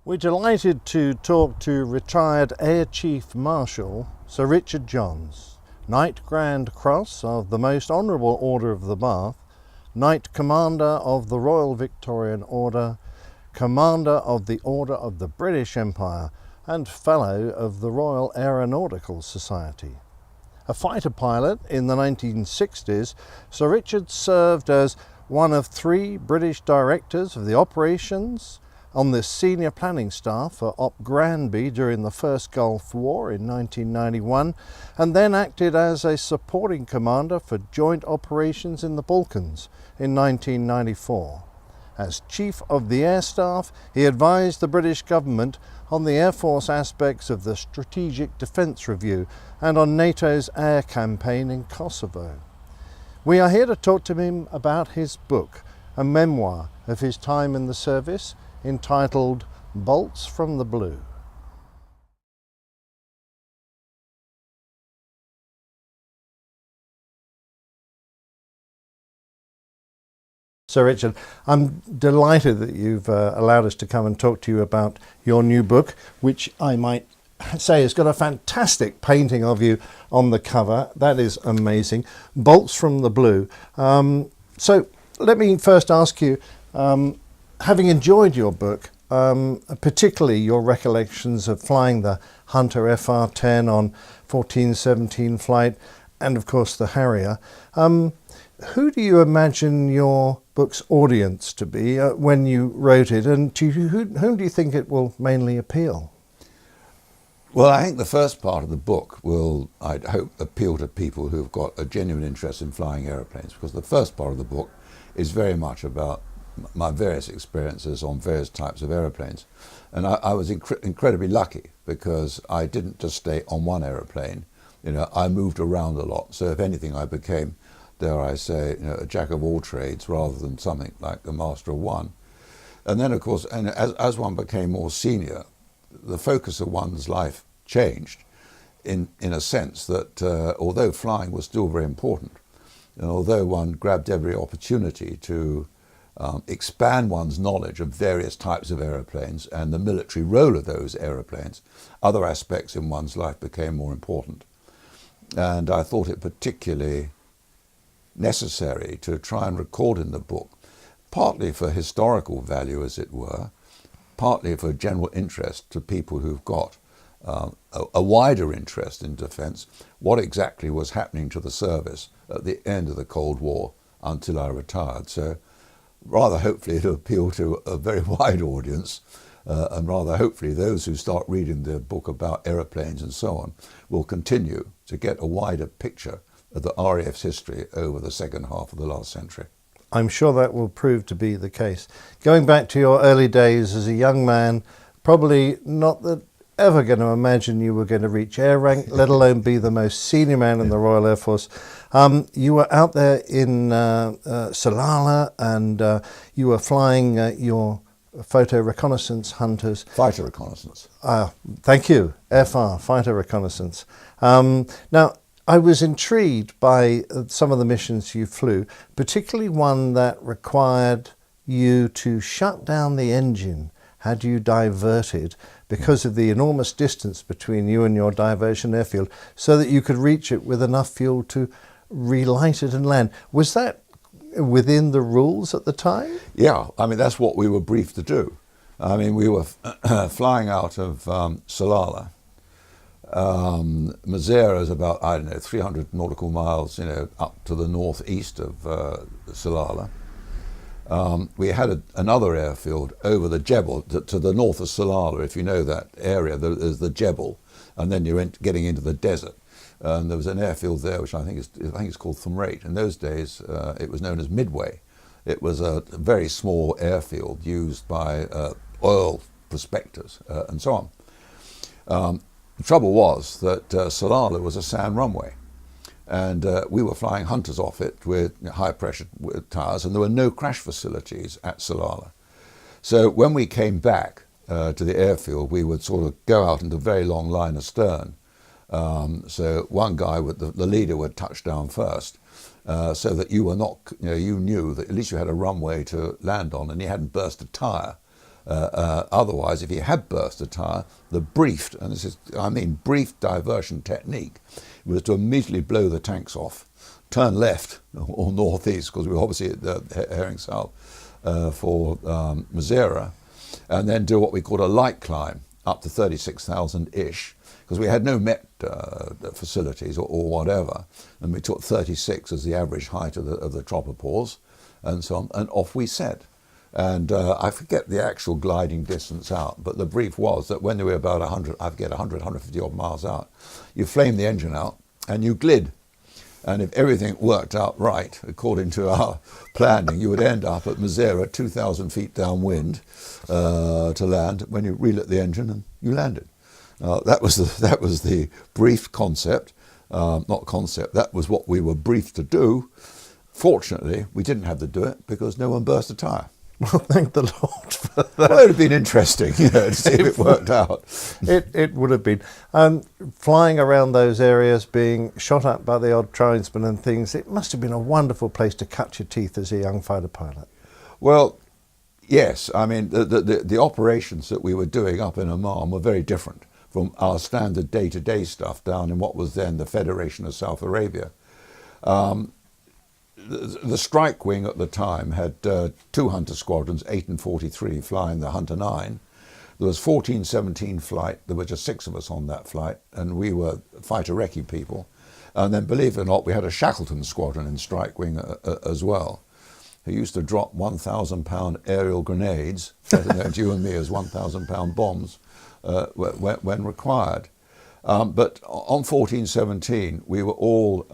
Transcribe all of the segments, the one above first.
We're delighted to talk to retired Air Chief Marshal Sir Richard Johns, Knight Grand Cross of the Most Honourable Order of the Bath, Knight Commander of the Royal Victorian Order, Commander of the Order of the British Empire, and Fellow of the Royal Aeronautical Society. A fighter pilot in the 1960s, Sir Richard served as one of 3 British directors of the operations on the senior planning staff for Op Granby during the First Gulf War in 1991, and then acted as a supporting commander for joint operations in the Balkans in 1994. As Chief of the Air Staff, he advised the British government on the Air Force aspects of the Strategic Defence Review and on NATO's air campaign in Kosovo. We are here to talk to him about his book, a memoir of his time in the service, entitled Bolts from the Blue. Sir Richard, I'm delighted that you've allowed us to come and talk to you about your new book, which I might say has got a fantastic painting of you on the cover. That is amazing. Bolts from the Blue. So let me first ask you, having enjoyed your book, particularly your recollections of flying the Hunter FR-10 on 1417 flight, and of course the Harrier, who do you imagine your book's audience to be when you wrote it, and to whom do you think it will mainly appeal? Well, I think the first part of the book will, I'd hope, appeal to people who've got a genuine interest in flying aeroplanes, because the first part of the book is very much about my various experiences on various types of aeroplanes. And I was incredibly lucky, because I didn't just stay on one aeroplane. I moved around a lot. So if anything, I became, dare I say, a jack of all trades rather than something like the master of one. And then, of course, and as one became more senior, the focus of one's life changed in a sense that although flying was still very important, and although one grabbed every opportunity to expand one's knowledge of various types of aeroplanes and the military role of those aeroplanes, other aspects in one's life became more important. And I thought it particularly necessary to try and record in the book, partly for historical value, as it were, partly for general interest to people who've got a wider interest in defence, what exactly was happening to the service at the end of the Cold War until I retired. So rather hopefully it'll appeal to a very wide audience, and rather hopefully those who start reading the book about aeroplanes and so on will continue to get a wider picture of the RAF's history over the second half of the last century. I'm sure that will prove to be the case. Going back to your early days as a young man, probably not ever going to imagine you were going to reach air rank, let alone be the most senior man in the Royal Air Force. You were out there in Salalah, and you were flying your photo reconnaissance hunters. Fighter reconnaissance. Thank you, FR, fighter reconnaissance. Now, I was intrigued by some of the missions you flew, particularly one that required you to shut down the engine had you diverted because of the enormous distance between you and your diversion airfield, so that you could reach it with enough fuel to relight it and land. Was that within the rules at the time? Yeah, I mean, that's what we were briefed to do. I mean, we were flying out of Salalah. Mazera is about, 300 nautical miles, up to the northeast of Salalah. We had another airfield over the Jebel, to the north of Salalah. If you know that area, there's the Jebel, and then you're getting into the desert. And there was an airfield there, which I think is called Thumrait. In those days, it was known as Midway. It was a very small airfield used by oil prospectors and so on. The trouble was that Salalah was a sand runway, and we were flying Hunters off it with high pressure tires, and there were no crash facilities at Salalah. So when we came back to the airfield, we would sort of go out into a very long line astern. So one guy, the leader, would touch down first, so that you were not, you knew that at least you had a runway to land on, and you hadn't burst a tire Otherwise, if you had burst a tyre, the briefed, and this is, I mean, briefed diversion technique, was to immediately blow the tanks off, turn left or northeast, because we were obviously heading south for Madeira, and then do what we called a light climb up to 36,000-ish, because we had no Met facilities or whatever, and we took 36 as the average height of the tropopause, and so on, and off we set. And I forget the actual gliding distance out, but the brief was that when we were about 100, I forget, 150 odd miles out, you flame the engine out and you glid. And if everything worked out right, according to our planning, you would end up at Madeira, 2,000 feet downwind to land. When you relit the engine, and you landed. That was the brief concept, not concept. That was what we were briefed to do. Fortunately, we didn't have to do it because no one burst a tyre. Well, thank the Lord for that. Well, it would have been interesting, to see if it worked out. It would have been. Flying around those areas, being shot at by the odd tribesmen and things, it must have been a wonderful place to cut your teeth as a young fighter pilot. Well, yes. I mean, the operations that we were doing up in Oman were very different from our standard day-to-day stuff down in what was then the Federation of South Arabia. The strike wing at the time had 2 Hunter squadrons, 8 and 43, flying the Hunter 9. There was 1417 flight. There were just 6 of us on that flight, and we were fighter recce people. And then, believe it or not, we had a Shackleton squadron in strike wing as well, who used to drop 1,000-pound aerial grenades, better known to you and me as 1,000-pound bombs, when required. But on 1417, we were all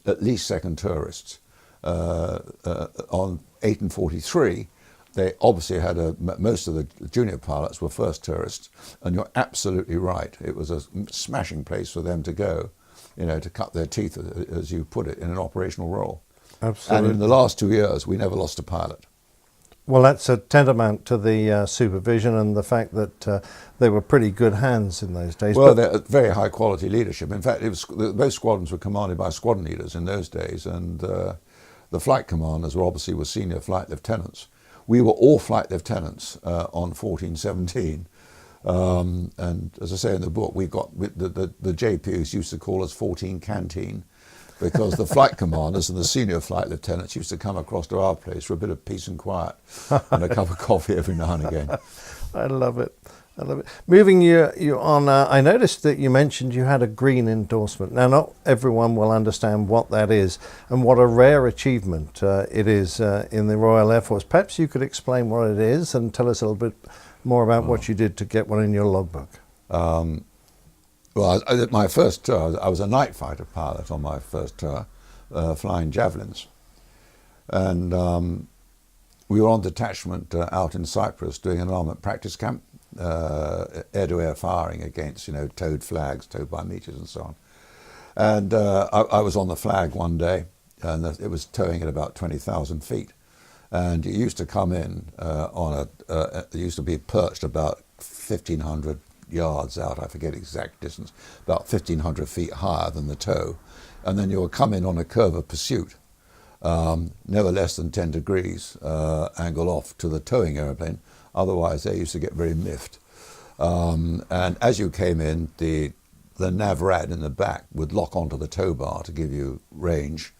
at least second tourists. On 8 and 43, they obviously had most of the junior pilots were first tourists, and you're absolutely right. It was a smashing place for them to go, to cut their teeth, as you put it, in an operational role. Absolutely. And in the last 2 years, we never lost a pilot. Well, that's a tantamount to the supervision and the fact that they were pretty good hands in those days. Well, they're very high quality leadership. In fact, both squadrons were commanded by squadron leaders in those days, and the flight commanders were senior flight lieutenants. We were all flight lieutenants on 1417. And as I say in the book, the JPs used to call us 14 Canteen, because the flight commanders and the senior flight lieutenants used to come across to our place for a bit of peace and quiet and a cup of coffee every now and again. I love it. I love it. Moving you on, I noticed that you mentioned you had a green endorsement. Now, not everyone will understand what that is and what a rare achievement it is in the Royal Air Force. Perhaps you could explain what it is and tell us a little bit more about what you did to get one in your logbook. Well, my first tour, I was a night fighter pilot on my first tour, flying javelins. And we were on detachment out in Cyprus doing an armament practice camp, air-to-air firing against, towed flags, towed by meters and so on. And I was on the flag one day, and it was towing at about 20,000 feet. And it used to come in it used to be perched about 1,500 yards out, I forget exact distance, about 1,500 feet higher than the tow. And then you would come in on a curve of pursuit, never less than 10 degrees angle off to the towing aeroplane. Otherwise, they used to get very miffed. And as you came in, the NAVRAD in the back would lock onto the tow bar to give you range.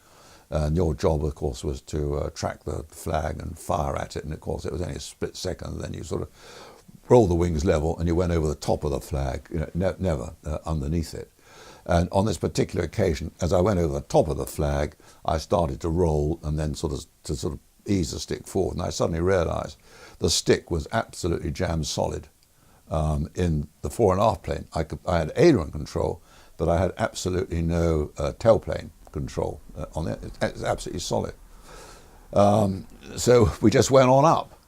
And your job, of course, was to track the flag and fire at it. And, of course, it was only a split second. Then you sort of roll the wings level and you went over the top of the flag, never underneath it. And on this particular occasion, as I went over the top of the flag, I started to roll and then sort of ease the stick forward. And I suddenly realized the stick was absolutely jammed solid in the fore and aft plane. I had aileron control, but I had absolutely no tailplane control on it. It's absolutely solid. So we just went on up.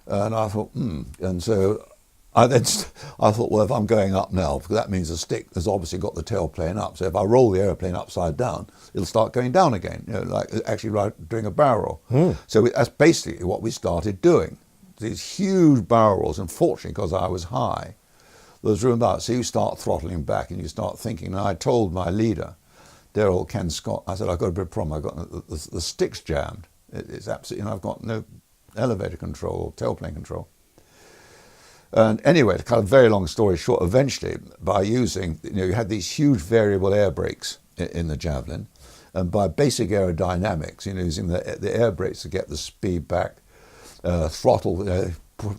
And I thought, And so I thought, well, if I'm going up now, because that means the stick has obviously got the tail plane up. So if I roll the aeroplane upside down, it'll start going down again, like actually doing a barrel roll. So that's basically what we started doing. These huge barrel rolls, and fortunately, because I was high, there was room out. So you start throttling back and you start thinking. And I told my leader, dear old Ken Scott, I said, I've got a bit of problem. I've got the stick's jammed. It's absolutely, I've got no elevator control or tailplane control. And anyway, to cut a very long story short, eventually, by using, you had these huge variable air brakes in the Javelin, and by basic aerodynamics, using the air brakes to get the speed back, throttle,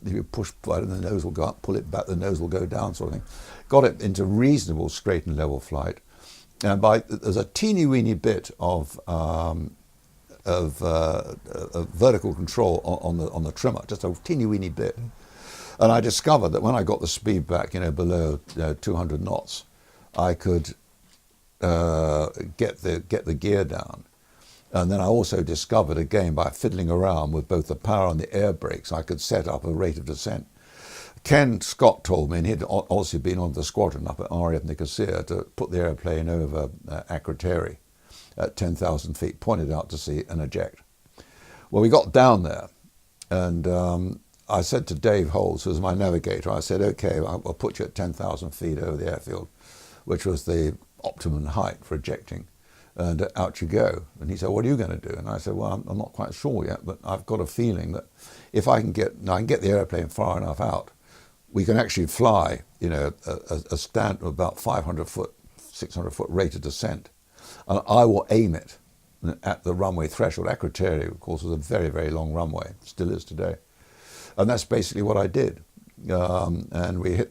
you push button, the nose will go up, pull it back, the nose will go down, sort of thing. Got it into reasonable straight and level flight. And there's a teeny weeny bit of vertical control on the trimmer, just a teeny weeny bit. And I discovered that when I got the speed back, below 200 knots, I could get the gear down. And then I also discovered, again, by fiddling around with both the power and the air brakes, I could set up a rate of descent. Ken Scott told me, and he'd also been on the squadron up at RAF Nicosia, to put the airplane over Akrotiri at 10,000 feet, pointed out to sea and eject. Well, we got down there, and I said to Dave Holes, who was my navigator, I said, okay, I'll put you at 10,000 feet over the airfield, which was the optimum height for ejecting, and out you go. And he said, what are you going to do? And I said, well, I'm not quite sure yet, but I've got a feeling that if I can get the airplane far enough out, we can actually fly, a stand of about 500 foot, 600 foot rate of descent, and I will aim it at the runway threshold. Akrotiri, of course, was a very, very long runway, still is today. And that's basically what I did. And we hit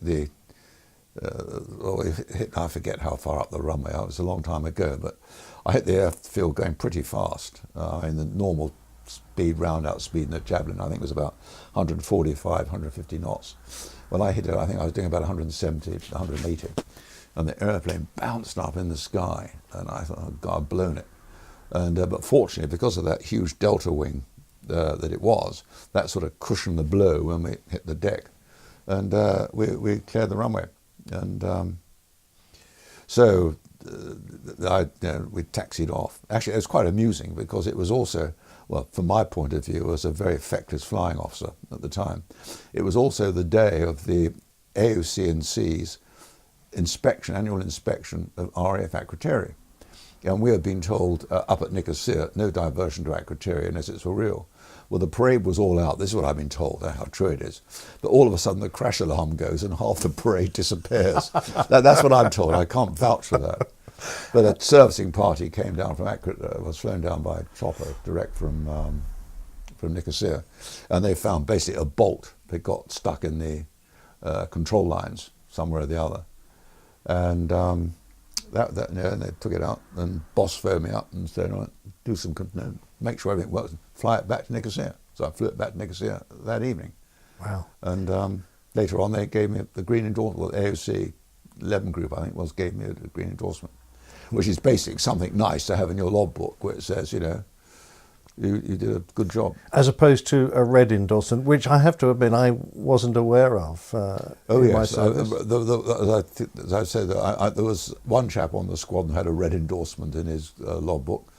I forget how far up the runway, it was a long time ago, but I hit the airfield going pretty fast. The normal speed, round-out speed in the Javelin, I think was about 145, 150 knots. When I hit it, I think I was doing about 170, 180. And the airplane bounced up in the sky, and I thought, oh God, I've blown it. And but fortunately, because of that huge delta wing that it was, that sort of cushioned the blow when we hit the deck, and we cleared the runway, and we taxied off. Actually, it was quite amusing because it was also, well, from my point of view, as a very feckless flying officer at the time, it was also the day of the AOC&C's annual inspection of RAF Akrotiri. And we had been told up at Nicosia, no diversion to Akrotiri unless it's for real. Well, the parade was all out. This is what I've been told, how true it is. But all of a sudden the crash alarm goes and half the parade disappears. That's what I'm told. I can't vouch for that. But a servicing party came down from was flown down by chopper direct from Nicosia, and they found basically a bolt that got stuck in the control lines somewhere or the other, and and they took it out. And boss phoned me up and said, "All right, do some make sure everything works, fly it back to Nicosia." So I flew it back to Nicosia that evening. Wow! And later on, they gave me the green endorsement. Well, AOC 11 group, I think, gave me a green endorsement, which is basically something nice to have in your logbook where it says, you did a good job. As opposed to a red endorsement, which I have to admit I wasn't aware of. My service. As I said, there was one chap on the squadron who had a red endorsement in his logbook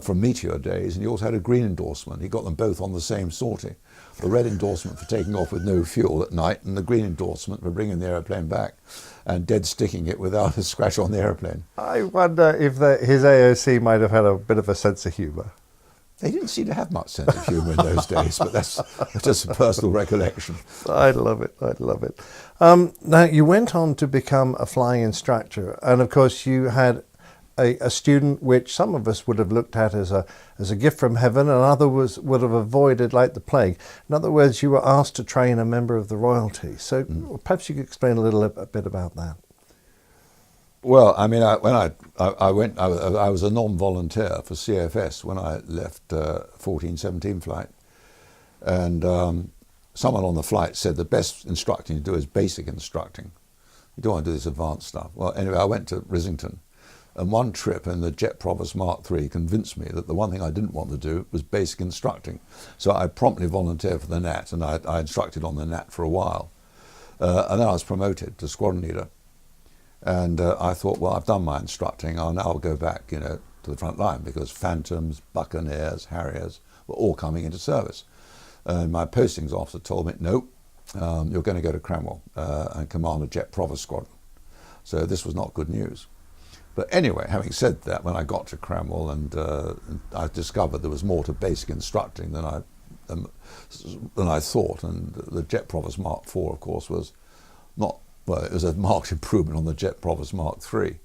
from Meteor days, and he also had a green endorsement. He got them both on the same sortie. The red endorsement for taking off with no fuel at night, and the green endorsement for bringing the aeroplane back and dead sticking it without a scratch on the aeroplane. I wonder if his AOC might have had a bit of a sense of humour. They didn't seem to have much sense of humour in those days, but that's just a personal recollection. I love it. Now, you went on to become a flying instructor, and of course you had a student which some of us would have looked at as a gift from heaven, and others would have avoided like the plague. In other words, you were asked to train a member of the royalty. So perhaps you could explain a bit about that. Well, I mean, when I went, I was a non-volunteer for CFS when I left 1417 flight, and someone on the flight said the best instructing to do is basic instructing. You don't want to do this advanced stuff. Well, anyway, I went to Risington. And one trip in the Jet Provost Mark III convinced me that the one thing I didn't want to do was basic instructing. So I promptly volunteered for the NAT, and I instructed on the NAT for a while. And then I was promoted to squadron leader. And I thought, well, I've done my instructing. I'll now go back, to the front line, because Phantoms, Buccaneers, Harriers were all coming into service. And my postings officer told me, no, you're going to go to Cranwell and command a Jet Provost squadron. So this was not good news. But anyway, having said that, when I got to Cranwell and I discovered there was more to basic instructing than I than I thought. And the Jet Provost Mark IV, of course, was not, well, it was a marked improvement on the Jet Provost Mark III.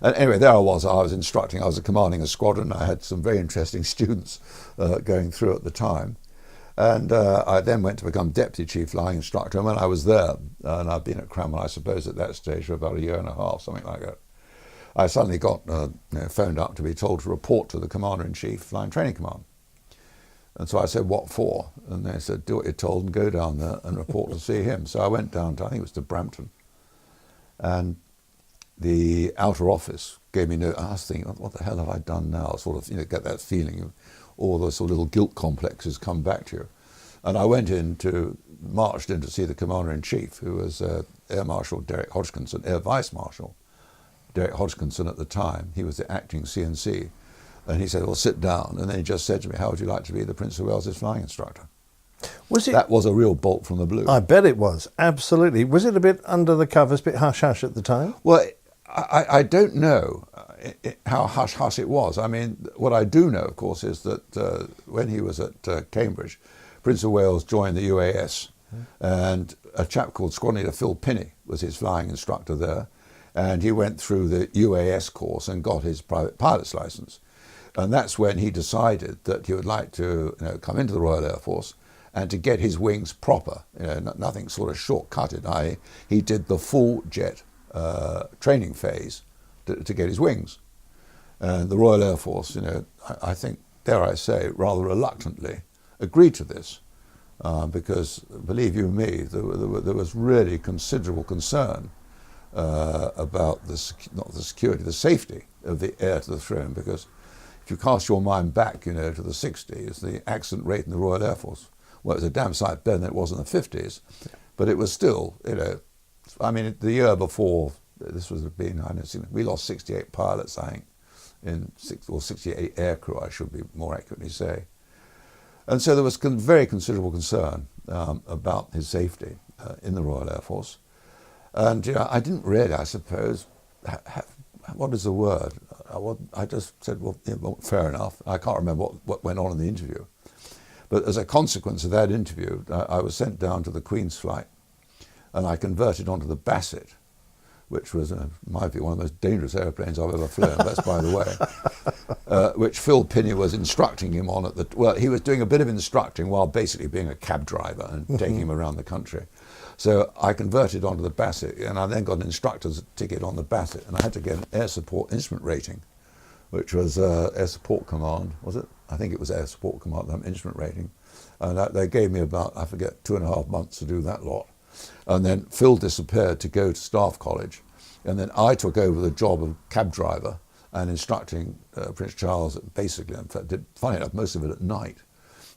And anyway, there I was instructing, I was commanding a squadron. I had some very interesting students going through at the time. And I then went to become Deputy Chief Flying Instructor. And when I was there, and I'd been at Cranwell, I suppose, at that stage for about a year and a half, something like that, I suddenly got phoned up to be told to report to the Commander-in-Chief Flying Training Command. And so I said, what for? And they said, do what you're told and go down there and report to see him. So I went down to, I think it was to Brampton. And the outer office gave me no, I was thinking, what the hell have I done now? Sort of, get that feeling of all those sort of little guilt complexes come back to you. And I marched in to see the Commander-in-Chief, who was Air Marshal Derek Hodgkinson, Air Vice Marshal Derek Hodgkinson at the time. He was the acting CNC. And he said, well, sit down. And then he just said to me, how would you like to be the Prince of Wales's flying instructor? That was a real bolt from the blue. I bet it was, absolutely. Was it a bit under the covers, a bit hush-hush at the time? Well, I don't know how hush-hush it was. I mean, what I do know, of course, is that when he was at Cambridge, Prince of Wales joined the UAS, and a chap called Squadron Leader Phil Pinney was his flying instructor there, and he went through the UAS course and got his private pilot's license. And that's when he decided that he would like to come into the Royal Air Force and to get his wings proper, nothing sort of shortcutted. He did the full jet training phase to get his wings. And the Royal Air Force, I think, dare I say, rather reluctantly agreed to this because, believe you me, there was really considerable concern about not the security, the safety of the heir to the throne, because if you cast your mind back, to the 60s, the accident rate in the Royal Air Force, well, it was a damn sight better than it was in the 50s, but it was still, I mean, the year before, this was been, we lost 68 pilots, I think, 68 aircrew, I should be more accurately say. And so there was very considerable concern about his safety in the Royal Air Force. And I didn't really, I suppose, what is the word? I just said, well, fair enough. I can't remember what went on in the interview. But as a consequence of that interview, I was sent down to the Queen's flight, and I converted onto the Bassett, which was, in my view, one of the most dangerous airplanes I've ever flown, that's by the way, which Phil Pinney was instructing him on well, he was doing a bit of instructing while basically being a cab driver and taking him around the country. So I converted onto the Bassett, and I then got an instructor's ticket on the Bassett, and I had to get an air support instrument rating, which was Air Support Command, was it? I think it was Air Support Command, instrument rating. And they gave me about, I forget, 2.5 months to do that lot. And then Phil disappeared to go to Staff College, and then I took over the job of cab driver and instructing Prince Charles, basically, in fact, funny enough, most of it at night,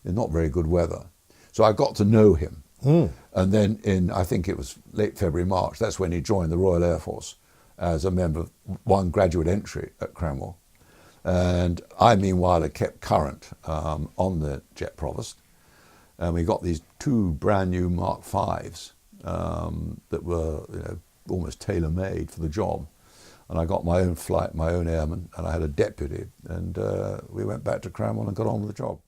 in not very good weather. So I got to know him. And then in, I think it was late February, March, that's when he joined the Royal Air Force as a member of one graduate entry at Cranwell. And I, meanwhile, had kept current on the Jet Provost. And we got these 2 brand new Mark Vs that were almost tailor-made for the job. And I got my own flight, my own airman, and I had a deputy. And we went back to Cranwell and got on with the job.